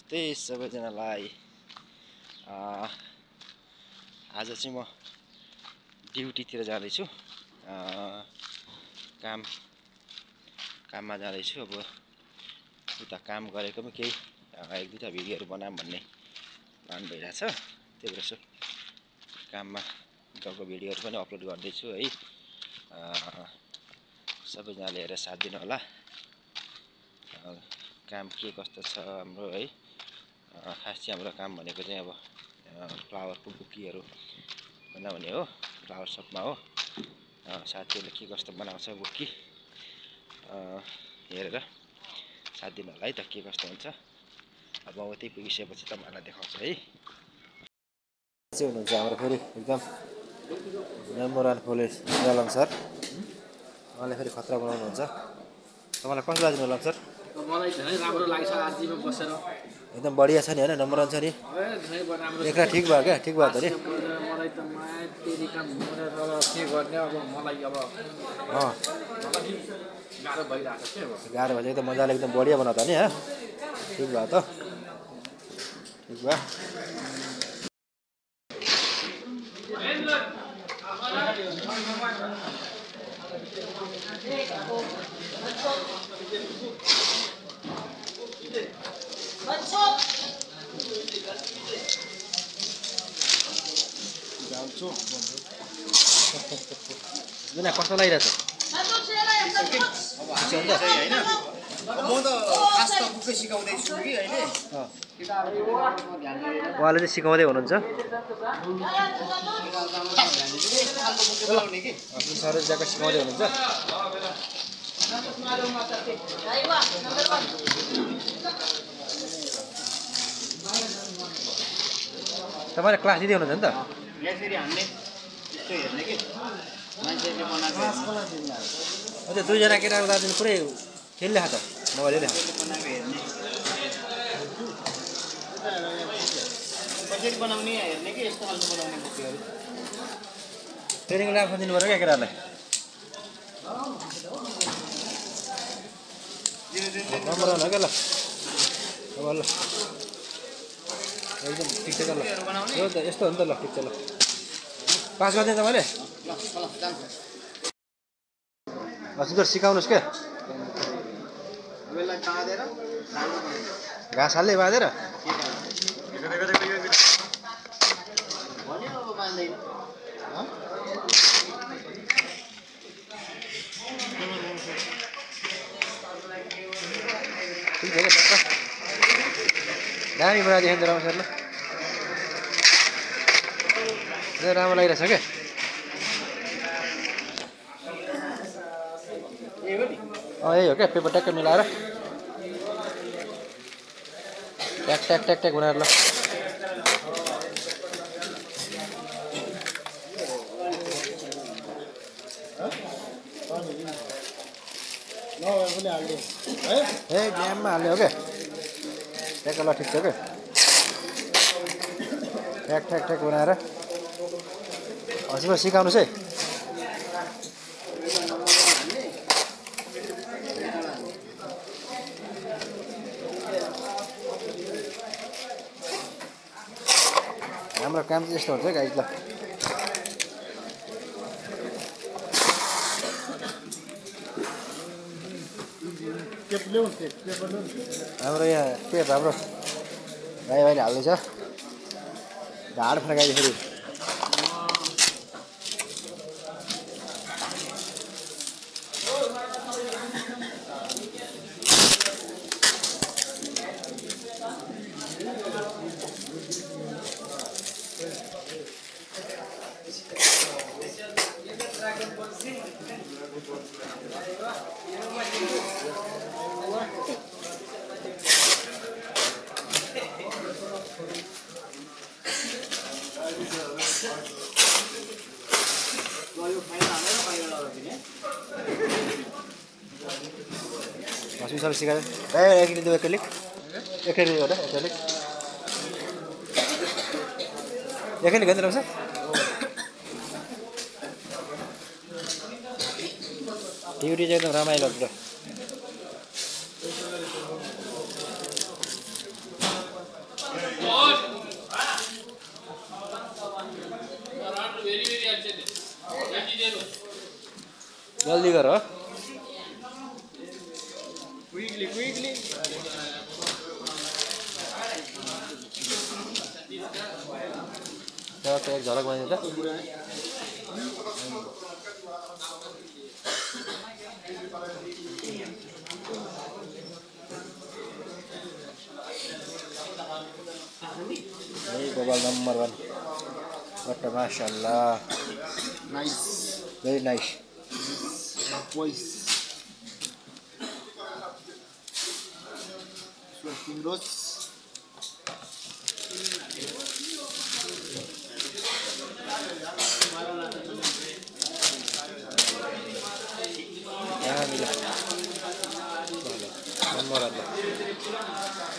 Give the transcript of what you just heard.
त्यही सबैजनालाई आज चाहिँ म ड्युटीतिर जाँदैछु। काममा जाँदैछु। अब उता काम गरेको पनि केही एक दुईवटा भिडियोहरू बनाऊँ भन्ने प्लान भइरहेछ। त्यही भएर काममा गएको भिडियोहरू पनि अपलोड गर्दैछु है। सबैजनाले हेरेर साथ दिनु होला। काम के कस्तो छ हाम्रो है। खास चाहिँ हाम्रो काम भनेको चाहिँ अब फ्लावरको बुकीहरू बनाउने हो। फ्लावर सपमा हो। साथीहरूले के कस्तो बनाउँछ बुकी हेरेर साथ दिनु होला है त, के कस्तो हुन्छ। अब म त्यही पुगिसकेपछि तपाईँहरूलाई देखाउँछु है। चाहिँ हुनुहुन्छ हाम्रो फेरि एकदम नम्बर 1 पुलिस लम सर। उहाँले फेरि खतरा बनाउनुहुन्छ। तपाईँलाई कस्तो लाग्यो लम सर? मलाई धेरै राम्रो लाग्छ आजीमा बसेर। एकदम बढिया छ नि हैन, नम्बर 1 छ नि। एकरा ठिक भयो क्या? ठिक भयो त नि। मलाई त माया तेरी काम गरेर के गर्ने अब मलाई अब गाह्रो भइरहेको छ के अब। गाह्रो भन्छ एकदम मजाले एकदम बढिया बनाउँदा नि ठिक भयो त। ठिक भयो। जुन कस्तो लागिरहेछ? म त खास त बुकै सिकाउँदैछु कि अहिले। उहाँले चाहिँ सिकाउँदै हुनुहुन्छ। सरले ज्याकेट सिकाउँदै हुनुहुन्छ। तपाईँले क्लास दिँदै हुनुहुन्छ नि त? यसरी हामीले यस्तो हेर्ने कि मान्छेले बनाएको अझै दुईजना केटाको दार्जिलिङ पुरै खेलिरहेको त मोबाइल हेरेर। बनाएको हेर्ने कसरी बनाउने हेर्ने कि यस्तो खालको बनाउने बुकहरू। ट्रेनिङ राम्रो दिनु पऱ्यो क्या केटाहरूलाई। नम्बर 1 हो क्या ल। अब ल एकदम ठिक छ ल। यो त यस्तो हो नि त ल। ठिक छ ल। पास गरिदिनु तपाईँले? सुन्दर सिकाउनुहोस् क्या। घाँस हाल्दै बाँधेर ठिक छ क्या टक्क। दामी बनाइदियो नि त राम सरले। राम्रो लागिरहेछ क्या। यही हो क्या, पेपर ट्याक्क मिलाएर ट्याक ट्याक ट्याक ट्याक बनाएर ल। ड्याममा हाल्ने हो क्या। ट्याक्क ल। ठिक छ क्या। ट्याक ट्याक ट्याक बनाएर हसिमा सिकाउनुहोस् है। हाम्रो काम चाहिँ यस्तो हुन्छ है गाइज ल। हाम्रो यहाँ टेप हाम्रो भाइ भाइले हाल्दैछ। ढाड फर्काइदियो फेरि। हस्पिटल सिकाएर एकचोटि देऊ एक्लिक एकचोटि हो र एक्लिक एक्लिक गर्नु रहेछ। ड्युटी चाहिँ एकदम रमाइलो हुन्छ। जल्दी गर हो क्विकली एक झलक बनाइदिनु त बबाल नम्बर 1 बट माशाअल्लाह nice very nice voice Fingers number 1